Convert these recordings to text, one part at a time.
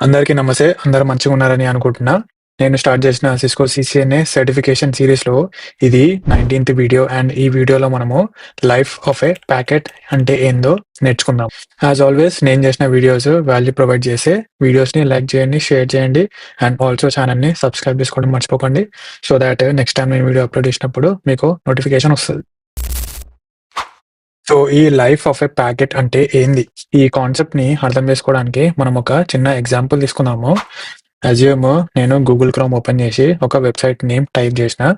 అందరికీ నమస్తే. అందరూ మంచిగున్నారని అనుకుంటున్నా. నేను స్టార్ట్ చేసిన సిస్కో సీసీఎన్ఏ సర్టిఫికేషన్ సీరీస్‌లో ఇది 19థ్ వీడియో అండ్ ఈ వీడియోలో మనము లైఫ్ ఆఫ్ ఎ ప్యాకెట్ అంటే ఏందో నేర్చుకుందాం. యాజ్ ఆల్వేస్ నేను చేసిన వీడియోస్ వాల్యూ ప్రొవైడ్ చేసే వీడియోస్‌ని లైక్ చేయండి, షేర్ చేయండి అండ్ ఆల్సో ఛానెల్‌ని సబ్స్క్రైబ్ చేసుకోవడం మర్చిపోకండి. సో థాట్ నెక్స్ట్ టైమ్ నేను వీడియో అప్‌లోడ్ చేసినప్పుడు మీకు నోటిఫికేషన్ వస్తది. సో ఈ లైఫ్ ఆఫ్ ఎ ప్యాకెట్ అంటే ఏంది? ఈ కాన్సెప్ట్‌ని అర్థం చేసుకోవడానికి మనం ఒక చిన్న ఎగ్జాంపుల్ తీసుకుందాము. అజ్యూమ్ నేను గూగుల్ క్రోమ్ ఓపెన్ చేసి ఒక వెబ్‌సైట్ నేమ్ టైప్ చేసిన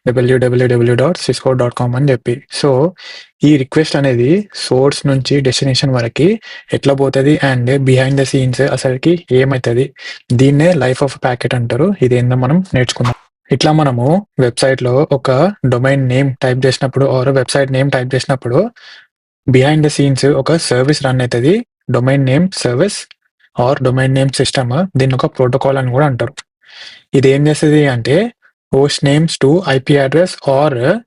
www.cisco.com అని చెప్పి. సో ఈ రిక్వెస్ట్ అనేది సోర్స్ నుంచి డెస్టినేషన్ వరకి ఎట్లా పోతది అండ్ బిహైండ్ ద సీన్స్ అసలుకి ఏమైతది? దీన్నే లైఫ్ ఆఫ్ ప్యాకెట్ అంటారు. ఇదేందో మనం నేర్చుకుందాం. ఇట్లా మనము వెబ్‌సైట్‌లో ఒక డొమైన్ నేమ్ టైప్ చేసినప్పుడు ఆర్ వెబ్‌సైట్ నేమ్ టైప్ చేసినప్పుడు బిహైండ్ ద సీన్స్ ఒక సర్విస్ రన్ అయితది. Domain name service or domain name system దీన్ని ఒక ప్రోటోకాల్ అని కూడా అంటారు. ఇది ఏం చేస్తది అంటే host names to IP address or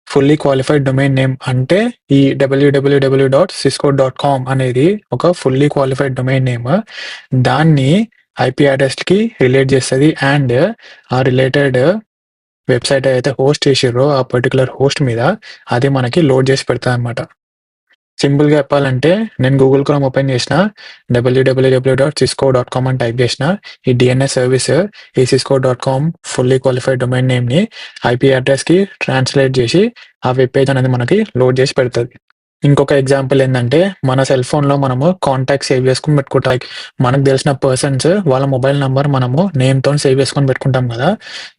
fully qualified domain name అంటే ఈ www.cisco.com అనేది ఒక ఫుల్లీ క్వాలిఫైడ్ డొమైన్ నేమ్. దాన్ని ఐపీ అడ్రస్‌కి రిలేట్ చేస్తది అండ్ ఆ రిలేటెడ్ వెబ్‌సైట్ ఏదైతే హోస్ట్ చేసిర్రో ఆ పర్టిక్యులర్ హోస్ట్ మీద అది మనకి లోడ్ చేసి పెడతదనమాట. సింపుల్‌గా చెప్పాలంటే నేను గూగుల్ క్రోమ్ ఓపెన్ చేసిన www.cisco.com అని టైప్ చేసిన ఈ డీఎన్ఎస్ సర్వీస్ ఈ cisco.com ఫుల్లీ క్వాలిఫైడ్ డొమైన్ నేమ్‌ని ఐపీ అడ్రస్‌కి ట్రాన్స్‌లేట్ చేసి ఆ వెబ్ పేజ్ అనేది మనకి లోడ్ చేసి పెడతది. ఇంకొక ఎగ్జాంపుల్ ఏందంటే మన సెల్ ఫోన్‌లో మనము కాంటాక్ట్స్ సేవ్ చేసుకొని పెట్టుకుంటాం. లైక్ మనకు తెలిసిన పర్సన్స్ వాళ్ళ మొబైల్ నంబర్ మనము నేమ్‌తోని సేవ్ చేసుకొని పెట్టుకుంటాం కదా!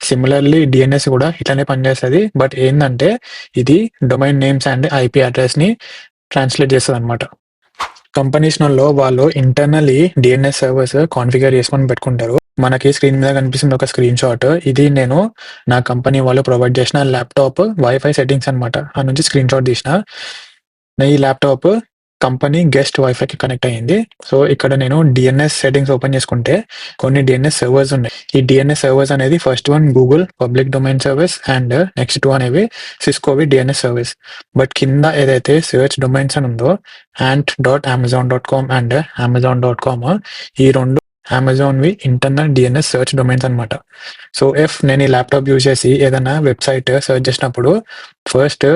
సిమిలర్‌లీ డీఎన్ఎస్ కూడా ఇట్లనే పనిచేస్తది. బట్ ఏందంటే ఇది డొమైన్ నేమ్స్ అండ్ ఐపీ అడ్రస్‌ని ట్రాన్స్‌లేట్ చేస్తదనమాట. కంపెనీస్‌లలో వాళ్ళు ఇంటర్నల్లీ డీఎన్ఎస్ సర్వర్స్ కాన్ఫిగర్ చేసుకొని పెట్టుకుంటారు. మనకి స్క్రీన్ మీద కనిపిస్తుంది ఒక స్క్రీన్ షాట్. ఇది నేను నా కంపెనీ వాళ్ళు ప్రొవైడ్ చేసిన ల్యాప్‌టాప్ వైఫై సెట్టింగ్స్ అనమాట. ఆ నుంచి స్క్రీన్ షాట్ తీసిన. ఈ ల్యాప్‌టాప్ కంపెనీ గెస్ట్ వైఫైకి కనెక్ట్ అయ్యింది. సో ఇక్కడ నేను డీఎన్ఎస్ సెట్టింగ్స్ ఓపెన్ చేసుకుంటే కొన్ని డీఎన్ఎస్ సర్వర్స్ ఉన్నాయి. ఈ డీఎన్ఎస్ సర్వర్స్ అనేది first one Google public domain service and next 2 అనేవి సిస్కోవి డీఎన్ఎస్ సర్వీస్. బట్ కింద ఏదైతే సెర్చ్ డొమైన్స్ అని ఉందో ant.amazon.com అండ్ amazon.com ఈ 2 అమెజాన్‌వి ఇంటర్నల్ డీఎన్ఎస్ సెర్చ్ డొమైన్స్ అనమాట. సో నేను ఈ ల్యాప్‌టాప్ యూజ్ చేసి ఏదైనా వెబ్‌సైట్ సెర్చ్ చేసినప్పుడు ఫస్ట్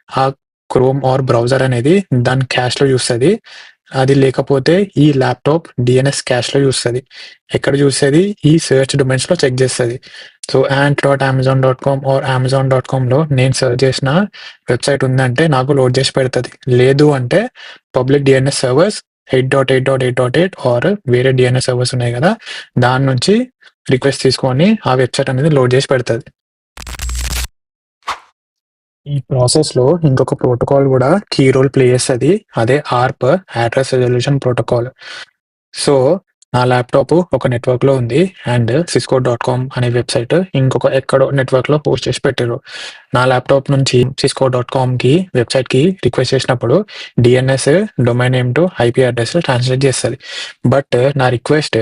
ఆ క్రోమ్ ఆర్ బ్రౌజర్ అనేది దాని క్యాష్‌లో చూస్తది. అది లేకపోతే ఈ ల్యాప్‌టాప్ డీఎన్ఎస్ క్యాష్‌లో చూస్తది. ఎక్కడ చూస్తది? ఈ సెర్చ్ డొమైన్స్‌లో చెక్ చేస్తది. సో ant.amazon.com ఆర్ amazon.comలో నేను సెర్చ్ చేసిన వెబ్‌సైట్ ఉందంటే నాకు లోడ్ చేసి పెడతది. లేదు అంటే పబ్లిక్ డీఎన్ఎస్ సర్వర్స్ 8.8.8.8 ఆర్ వేరే డీఎన్ఎస్ సర్వర్స్ ఉన్నాయి కదా! దాని నుంచి రిక్వెస్ట్ తీసుకొని ఆ వెబ్‌సైట్ అనేది లోడ్ చేసి పెడతది. ఈ ప్రాసెస్‌లో ఇంకొక ప్రోటోకాల్ కూడా కీ రోల్ ప్లే చేస్తది. అదే ఆర్ప్ అడ్రెస్ రిజల్యూషన్ ప్రోటోకాల్. సో నా ల్యాప్‌టాప్ ఒక నెట్వర్క్‌లో ఉంది అండ్ cisco.com అనే వెబ్‌సైట్ ఇంకొక ఎక్కడో నెట్వర్క్‌లో పోస్ట్ చేసి పెట్టిర్రు. నా ల్యాప్‌టాప్ నుంచి cisco.comకి వెబ్‌సైట్‌కి రిక్వెస్ట్ చేసినప్పుడు DNS domain name to IP address translate చేస్తది. బట్ నా రిక్వెస్ట్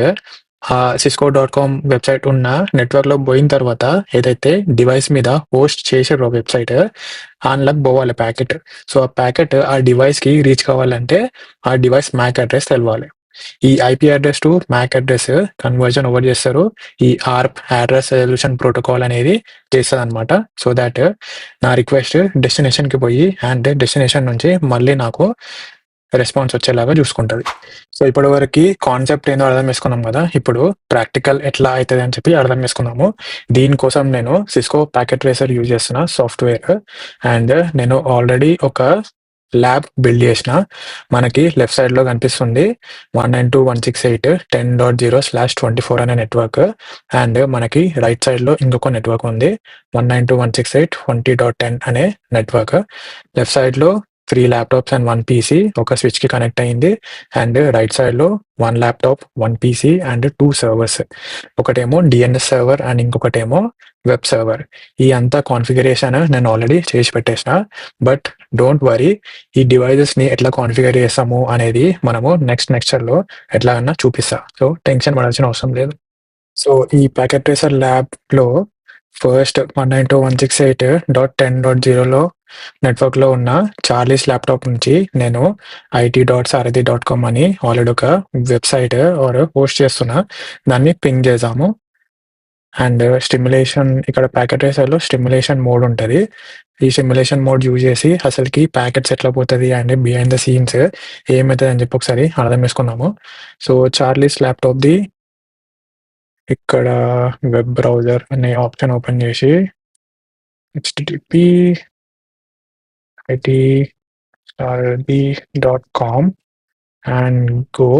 cisco.com వెబ్‌సైట్ ఉన్న నెట్వర్క్‌లోకి పోయిన తర్వాత ఏదైతే డివైస్ మీద హోస్ట్ చేసిర్రో వెబ్‌సైట్ ఆన్‌లోకి పోవాలి ప్యాకెట్. సో ఆ ప్యాకెట్ ఆ డివైస్‌కి రీచ్ కావాలంటే ఆ డివైస్ MAC అడ్రెస్ తెలవాలి. ఈ IP address to MAC address conversion ఎవరు చేస్తారు? ఈ ఆర్ప్ అడ్రెస్ రిజల్యూషన్ ప్రోటోకాల్ అనేది చేస్తదనమాట. సో థాట్ నా రిక్వెస్ట్ డెస్టినేషన్‌కి పోయి అండ్ డెస్టినేషన్ నుంచి మళ్ళీ నాకు రెస్పాన్స్ వచ్చేలాగా చూసుకుంటది. సో ఇప్పటి వరకి కాన్సెప్ట్ ఏందో అర్థం చేసుకున్నాం కదా! ఇప్పుడు ప్రాక్టికల్ ఎట్లా అయితది అని చెప్పి అర్థం చేసుకుందాము. దీనికోసం నేను సిస్కో ప్యాకెట్ ట్రేసర్ యూజ్ చేస్తున్న సాఫ్ట్‌వేర్ అండ్ నేను ఆల్రెడీ ఒక ల్యాబ్ బిల్డ్ చేసిన. మనకి లెఫ్ట్ సైడ్‌లో కనిపిస్తుంది 192.168.10.0/24 అనే నెట్వర్క్ అండ్ మనకి రైట్ సైడ్‌లో ఇంకొక నెట్వర్క్ ఉంది 192.168.20.10 అనే నెట్వర్క్. లెఫ్ట్ సైడ్‌లో 3 ల్యాప్‌టాప్స్ అండ్ 1 పీసీ ఒక స్విచ్‌కి కనెక్ట్ అయింది అండ్ రైట్ సైడ్‌లో 1 ల్యాప్‌టాప్, 1 పీసీ అండ్ 2 సర్వర్స్. ఒకటేమో DNS server and ఇంకొకటేమో web server. ఈ అంతా కాన్ఫిగరేషన్ నేను ఆల్రెడీ చేసి పెట్టేసిన. బట్ డోంట్ వరీ ఈ డివైసెస్‌ని ఎట్లా కాన్ఫిగర్ చేస్తాము అనేది మనము నెక్స్ట్ లెక్చర్‌లో ఎట్లాగన్నా చూపిస్తా. సో టెన్షన్ పడాల్సిన అవసరం లేదు. సో ఈ ప్యాకెట్ ట్రేసర్ ల్యాబ్‌లో ఫస్ట్ 192.168.10.0లో నెట్వర్క్లో ఉన్న చార్లీస్ ల్యాప్టాప్ నుంచి నేను IT.Sarathi.com అని ఆల్రెడీ ఒక వెబ్సైట్ ఆర్ హోస్ట్ చేస్తున్నా. దాన్ని పింగ్ చేద్దాము. అండ్ స్టిమ్యులేషన్ ఇక్కడ ప్యాకెట్ ట్రేసర్లో స్టిమ్యులేషన్ మోడ్ ఉంటుంది. ఈ స్టిమ్యులేషన్ మోడ్ యూజ్ చేసి అసలుకి ప్యాకెట్స్ ఎట్లా పోతుంది అండ్ బిహైండ్ ద సీన్స్ ఏమవుతుంది అని చెప్పి ఒకసారి అర్థం చేసుకున్నాము. సో చార్లీస్ ల్యాప్టాప్ది ఇక్కడ వెబ్ బ్రౌజర్ అనే ఆప్షన్ ఓపెన్ చేసి http IT.Sarathi.com and go.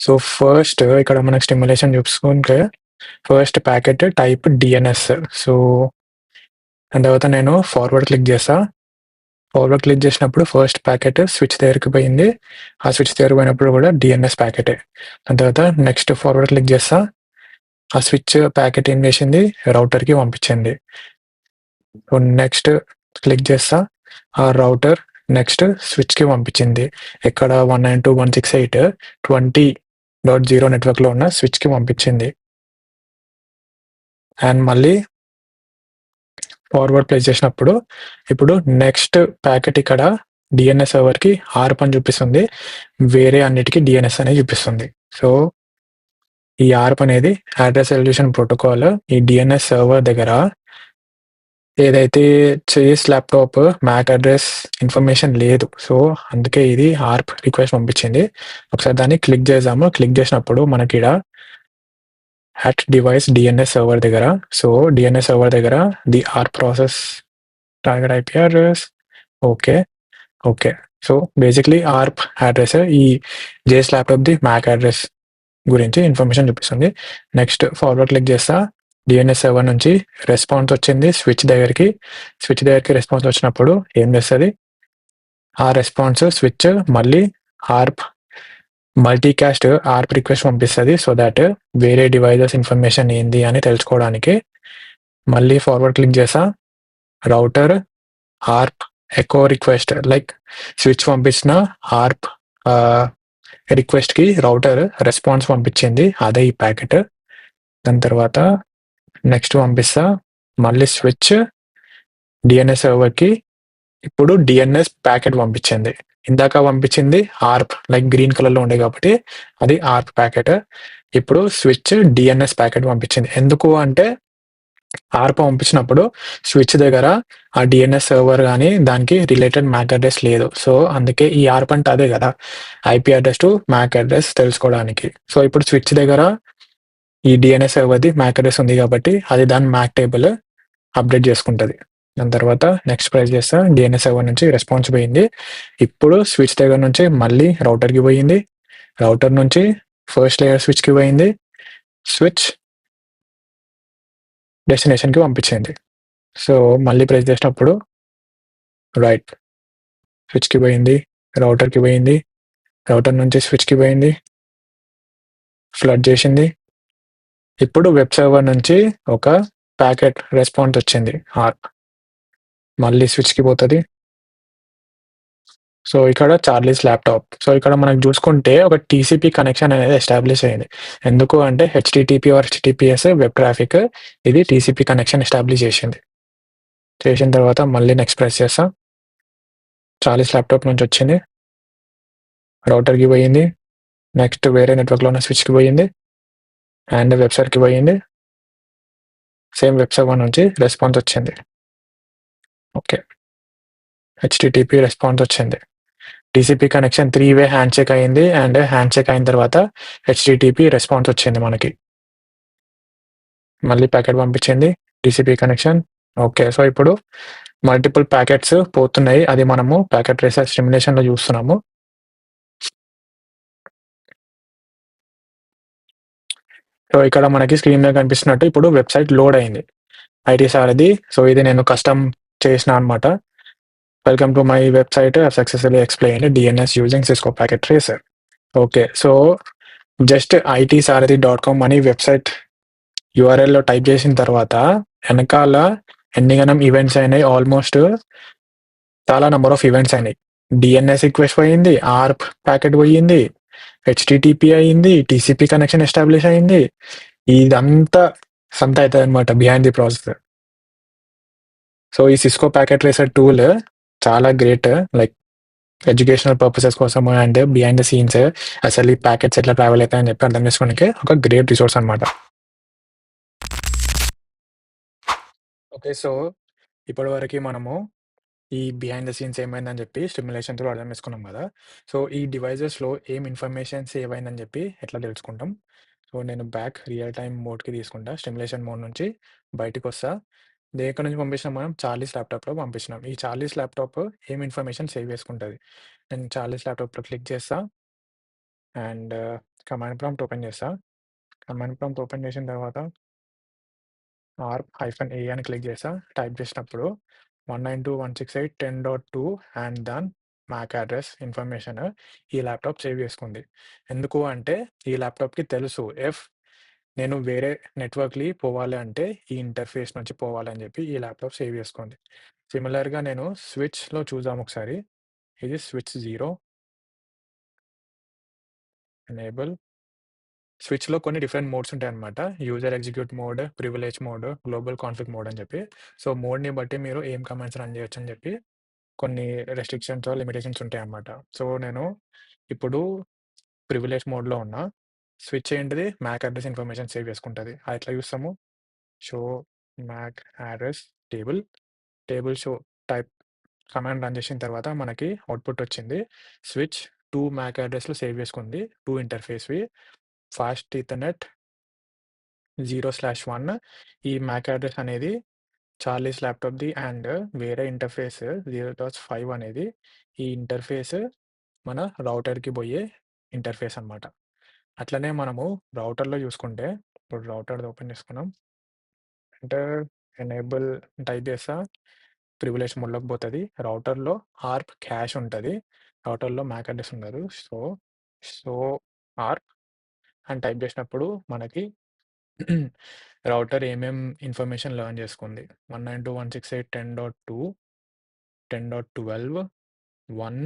So first ఇక్కడ మనకు స్టిమ్యులేషన్ చూసుకుంటే first packet type DNS. So దాని తర్వాత నేను ఫార్వర్డ్ క్లిక్ చేస్తా. ఫార్వర్డ్ క్లిక్ చేసినప్పుడు ఫస్ట్ ప్యాకెట్ స్విచ్ దగ్గరికి పోయింది. ఆ స్విచ్ దగ్గర పోయినప్పుడు కూడా DNS ప్యాకెటే. దాని తర్వాత నెక్స్ట్ ఫార్వర్డ్ క్లిక్ చేస్తా. ఆ స్విచ్ ప్యాకెట్ ఏం చేసింది, రౌటర్కి పంపించింది. సో నెక్స్ట్ క్లిక్ చేస్తా, ఆ రౌటర్ నెక్స్ట్ స్విచ్కి పంపించింది. ఇక్కడ 192.168.20.0 నెట్వర్క్లో ఉన్న స్విచ్కి పంపించింది. అండ్ మళ్ళీ ఫార్వర్డ్ ప్లేస్ చేసినప్పుడు ఇప్పుడు నెక్స్ట్ ప్యాకెట్ ఇక్కడ DNS సర్వర్కి ARP అని చూపిస్తుంది, వేరే అన్నిటికీ DNS అనేది చూపిస్తుంది. సో ఈ ARP అనేది అడ్రస్ రెజల్యూషన్ ప్రోటోకాల్. ఈ DNS సర్వర్ దగ్గర ఏదైతే చేస్ ల్యాప్టాప్ మ్యాక్ అడ్రస్ ఇన్ఫర్మేషన్ లేదు. సో అందుకే ఇది ARP రిక్వెస్ట్ పంపించింది. ఒకసారి దాన్ని క్లిక్ చేద్దాము. క్లిక్ చేసినప్పుడు మనకి ఇక్కడ అట్ డివైస్ DNS సర్వర్ దగ్గర, సో DNS సర్వర్ దగ్గర the ARP process target IP address. Okay okay. So basically ARP address ఈ జేస్ ల్యాప్టాప్ది మ్యాక్ అడ్రస్ గురించి ఇన్ఫర్మేషన్ చూపిస్తుంది. నెక్స్ట్ ఫార్వర్డ్ క్లిక్ చేస్తా. DNS సర్వర్ నుంచి రెస్పాన్స్ వచ్చింది స్విచ్ దగ్గరికి. స్విచ్ దగ్గరికి రెస్పాన్స్ వచ్చినప్పుడు ఏం చేస్తుంది, ఆ రెస్పాన్స్ స్విచ్ మళ్ళీ ARP మల్టీకాస్ట్ ARP రిక్వెస్ట్ పంపిస్తుంది. సో దాట్ వేరే డివైజెస్ ఇన్ఫర్మేషన్ ఏంది అని తెలుసుకోవడానికి. మళ్ళీ ఫార్వర్డ్ క్లిక్ చేసా. Router ARP echo request, like switch పంపించిన ARP రిక్వెస్ట్కి రౌటర్ రెస్పాన్స్ పంపించింది, అదే ఈ ప్యాకెట్. దాని తర్వాత నెక్స్ట్ పంపిస్తా. మళ్ళీ స్విచ్ DNS సర్వర్కి ఇప్పుడు DNS ప్యాకెట్ పంపించింది. ఇందాక పంపించింది ARP లైక్ గ్రీన్ కలర్లో ఉండే కాబట్టి అది ARP ప్యాకెట్. ఇప్పుడు స్విచ్ DNS ప్యాకెట్ పంపించింది. ఎందుకు అంటే ARP పంపించినప్పుడు స్విచ్ దగ్గర ఆ DNS సర్వర్ కానీ దానికి రిలేటెడ్ మ్యాక్ అడ్రస్ లేదు. సో అందుకే ఈ ARP అంటే అదే కదా, IP address to mac address తెలుసుకోవడానికి. సో ఇప్పుడు స్విచ్ దగ్గర ఈ DNS సర్వర్ది మ్యాక్ అడ్రస్ ఉంది కాబట్టి అది దాని మ్యాక్ టేబుల్ అప్డేట్ చేసుకుంటుంది. దాని తర్వాత నెక్స్ట్ ప్రెస్ చేస్తా. DNS సర్వర్ నుంచి రెస్పాన్స్ పోయింది. ఇప్పుడు స్విచ్ దగ్గర నుంచి మళ్ళీ రౌటర్కి పోయింది. రౌటర్ నుంచి ఫస్ట్ లేయర్ స్విచ్కి పోయింది. స్విచ్ డెస్టినేషన్కి పంపించింది. సో మళ్ళీ ప్రెస్ చేసినప్పుడు రైట్ స్విచ్కి పోయింది, రౌటర్కి పోయింది, రౌటర్ నుంచి స్విచ్కి పోయింది, ఫ్లడ్ చేసింది. ఇప్పుడు వెబ్ సర్వర్ నుంచి ఒక ప్యాకెట్ రెస్పాన్స్ వచ్చింది ARP, మళ్ళీ స్విచ్కి పోతుంది. సో ఇక్కడ చార్లీస్ ల్యాప్టాప్. సో ఇక్కడ మనకు చూసుకుంటే ఒక TCP కనెక్షన్ అనేది ఎస్టాబ్లిష్ అయింది. ఎందుకు అంటే HTTP or HTTPS web traffic ఇది TCP కనెక్షన్ ఎస్టాబ్లిష్ చేసింది. చేసిన తర్వాత మళ్ళీ నెక్స్ట్ ప్రెస్ చేస్తాం. చార్లీస్ ల్యాప్టాప్ నుంచి వచ్చింది, రౌటర్కి పోయింది, నెక్స్ట్ వేరే నెట్వర్క్లో ఉన్న స్విచ్కి పోయింది అండ్ వెబ్ సర్వర్కి పోయింది. సేమ్ వెబ్ సర్వర్ నుంచి రెస్పాన్స్ వచ్చింది. ఓకే, HTTP రెస్పాన్స్ వచ్చింది. TCP connection 3-way handshake అయింది అండ్ హ్యాండ్ చెక్ అయిన తర్వాత HTTP రెస్పాన్స్ వచ్చింది మనకి. మళ్ళీ ప్యాకెట్ పంపించింది TCP కనెక్షన్. ఓకే, సో ఇప్పుడు మల్టిపుల్ ప్యాకెట్స్ పోతున్నాయి, అది మనము ప్యాకెట్ ట్రేసర్ స్టిమ్యులేషన్లో చూస్తున్నాము. సో ఇక్కడ మనకి స్క్రీన్ మీద కనిపిస్తున్నట్టు ఇప్పుడు వెబ్సైట్ లోడ్ అయింది IT సారథి. సో ఇది నేను కస్టమ్ చేసిన అనమాట. Welcome to my website, successfully explain DNS using Cisco packet tracer. Okay, so just ITSarathi.com అని వెబ్సైట్ URL లో టైప్ చేసిన తర్వాత వెనకాల ఎన్నిగనం ఈవెంట్స్ అయినాయి, ఆల్మోస్ట్ చాలా నెంబర్ ఆఫ్ ఈవెంట్స్ అయినాయి. DNS రిక్వెస్ట్ పోయింది, ARP ప్యాకెట్ పోయింది, HTTP అయింది, TCP కనెక్షన్ ఎస్టాబ్లిష్ అయింది. ఇదంతా సంత అయితదనమాట బిహైండ్ ది ప్రాసెస్. సో, ఈ సిస్కో ప్యాకెట్ ట్రేసర్ టూల్ చాలా గ్రేట్. లైక్ ఎడ్యుకేషనల్ పర్పసెస్ కోసం అండ్ బిహైండ్ ద సీన్స్ అసలు ఈ ప్యాకెట్స్ ఎట్లా ట్రావెల్ అవుతాయని చెప్పి అర్థం చేసుకోవడానికి ఒక గ్రేట్ రిసోర్స్ అనమాట. ఓకే. సో, ఇప్పటివరకి మనము ఈ బిహైండ్ ద సీన్స్ ఏమైందని చెప్పి స్టిమ్యులేషన్ త్రూ అర్థం చేసుకున్నాం కదా! సో, ఈ డివైజెస్‌లో ఏం ఇన్ఫర్మేషన్ సేవ్ అయిందని చెప్పి ఎట్లా తెలుసుకుంటాం? సో, నేను బ్యాక్ రియల్ టైమ్ మోడ్‌కి తీసుకుంటా. స్టిమ్యులేషన్ మోడ్ నుంచి బయటికొస్తా. ఎక్కడి నుంచి పంపించినాం మనం? చార్లీస్ ల్యాప్‌టాప్‌లో పంపించినాం. ఈ చార్లీస్ ల్యాప్‌టాప్ ఏం ఇన్ఫర్మేషన్ సేవ్ చేసుకుంటది? నేను చార్లీస్ ల్యాప్‌టాప్‌లో క్లిక్ చేస్తా అండ్ కమాండ్ ప్రాంప్ట్ ఓపెన్ చేస్తా. కమాండ్ ప్రాంప్ట్ ఓపెన్ చేసిన తర్వాత -A అని క్లిక్ చేస్తా. టైప్ చేసినప్పుడు 192.168.10.2 అండ్ దాని మ్యాక్ అడ్రెస్ ఇన్ఫర్మేషన్ ఈ ల్యాప్‌టాప్ సేవ్ చేసుకుంది. ఎందుకు అంటే ఈ ల్యాప్‌టాప్‌కి తెలుసు నేను వేరే నెట్వర్క్‌లి పోవాలి అంటే ఈ ఇంటర్ఫేస్ నుంచి పోవాలని చెప్పి ఈ ల్యాప్‌టాప్ సేవ్ చేసుకుంది. సిమిలర్‌గా నేను స్విచ్‌లో చూద్దాం ఒకసారి. ఇది స్విచ్ 0 ఎనేబుల్. స్విచ్‌లో కొన్ని డిఫరెంట్ మోడ్స్ ఉంటాయన్నమాట. User execute mode, privilege mode, global config mode అని చెప్పి. సో, మోడ్‌ని బట్టి మీరు ఏం కమాండ్స్ రన్ చేయొచ్చని చెప్పి కొన్ని రెస్ట్రిక్షన్స్, లిమిటేషన్స్ ఉంటాయన్నమాట. సో, నేను ఇప్పుడు ప్రివిలేజ్ మోడ్‌లో ఉన్నా. స్విచ్ ఏంటిది? మ్యాక్ అడ్రెస్ ఇన్ఫర్మేషన్ సేవ్ చేసుకుంటది. అది ఎట్లా చూస్తాము? Show mac address table, table show type command run చేసిన తర్వాత మనకి అవుట్‌పుట్ వచ్చింది. స్విచ్ 2 మ్యాక్ అడ్రెస్‌లు సేవ్ చేసుకుంది. 2 ఇంటర్ఫేస్‌వి. ఫాస్ట్ ఈథర్నెట్ 0/1 ఈ మ్యాక్ అడ్రెస్ అనేది చార్లీస్ ల్యాప్‌టాప్‌ది అండ్ వేరే ఇంటర్ఫేస్ 0.5 అనేది ఈ ఇంటర్ఫేస్ మన రౌటర్‌కి పోయే ఇంటర్ఫేస్ అనమాట. అట్లనే మనము రౌటర్‌లో చూసుకుంటే ఇప్పుడు రౌటర్‌ది ఓపెన్ చేసుకున్నాం. ఎంటర్ ఎనేబుల్ టైప్ చేస్తా. ప్రివిలేజ్ మోడ్‌లోకి పోతది. రౌటర్‌లో ఆర్ప్ క్యాష్ ఉంటది. రౌటర్‌లో మ్యాక్ అడ్రెస్ ఉండదు. సో ఆర్ప్ అని టైప్ చేసినప్పుడు మనకి రౌటర్ ఏమేం ఇన్ఫర్మేషన్ లెర్న్ చేసుకుంది. 192.168.10.2, 10.12, 1,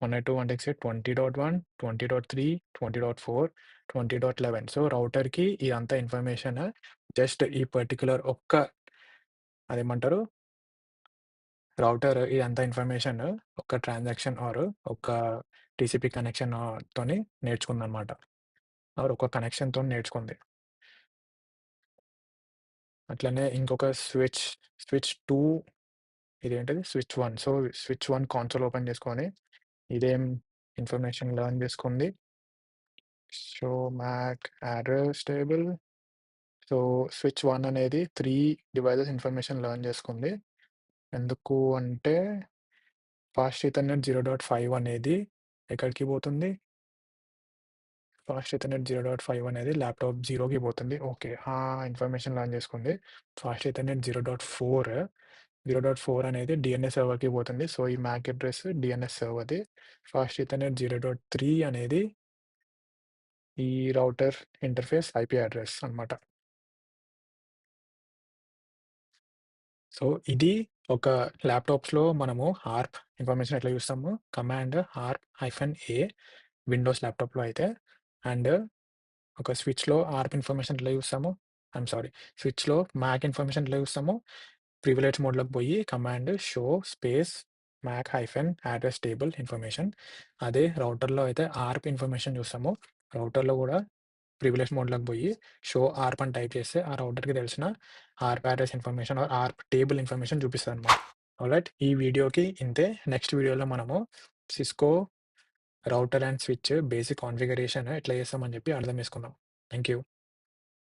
192.168, 20.1, 20.3, 20.4, 20.11. సో, రౌటర్‌కి ఇదంతా ఇన్ఫర్మేషన్ జస్ట్ ఈ పర్టిక్యులర్ అదేమంటారు? రౌటర్ ఇదంతా ఇన్ఫర్మేషన్ ఒక ట్రాన్సాక్షన్ ఆర్ ఒక టీసీపీ కనెక్షన్ తోని నేర్చుకుందనమాట. ఆర్ ఒక కనెక్షన్‌తోని నేర్చుకుంది. అట్లనే ఇంకొక స్విచ్ 2 ఇదేంటిది switch 1. So, switch 1 console open చేసుకొని ఇదేం ఇన్ఫర్మేషన్ లెర్న్ చేసుకుంది. Show mac address table. So, switch 1 అనేది 3 డివైసెస్ ఇన్ఫర్మేషన్ లెర్న్ చేసుకుంది. ఎందుకు అంటే ఫాస్ట్ ఈథర్నెట్ 0.5 అనేది ఎక్కడికి పోతుంది? ఫాస్ట్ ఈథర్నెట్ 0.5 అనేది ల్యాప్‌టాప్ 0కి పోతుంది. ఓకే. ఆ ఇన్ఫర్మేషన్ లెర్న్ చేసుకుంది. ఫాస్ట్ ఈథర్నెట్ 0.4 అనేది డీఎన్ఎస్ సర్వర్‌కి పోతుంది. సో, ఈ Mac address DNS సర్వర్‌ది. Fast Ethernet 0.3 అనేది ఈ రౌటర్ ఇంటర్ఫేస్ ఐపీ అడ్రెస్ అనమాట. సో, ఇది ఒక ల్యాప్‌టాప్స్‌లో మనము ఆర్ప్ ఇన్ఫర్మేషన్ ఎట్లా చూస్తాము? కమాండ్ -A విండోస్ ల్యాప్‌టాప్‌లో అయితే అండ్ ఒక స్విచ్‌లో ఆర్ప్ ఇన్ఫర్మేషన్ ఎట్లా చూస్తాము? సారీ. స్విచ్‌లో మ్యాక్ ఇన్ఫర్మేషన్ ఎట్లా చూస్తాము? ప్రివిలేజ్ మోడ్‌లోకి పోయి command show space mac address table information. అదే రౌటర్‌లో అయితే ఆర్ప్ ఇన్ఫర్మేషన్ చూస్తాము. రౌటర్‌లో కూడా ప్రివిలేజ్ మోడ్‌లోకి పోయి షో ఆర్ప్ అని టైప్ చేస్తే ఆ రౌటర్‌కి తెలిసిన ARP address information or ARP table information చూపిస్తదనమాట. ఆల్రైట్. ఈ వీడియోకి ఇంతే. నెక్స్ట్ వీడియోలో మనము Cisco router and switch basic configuration ఎట్లా చేస్తామని చెప్పి అర్థం చేసుకుందాం. Thank you.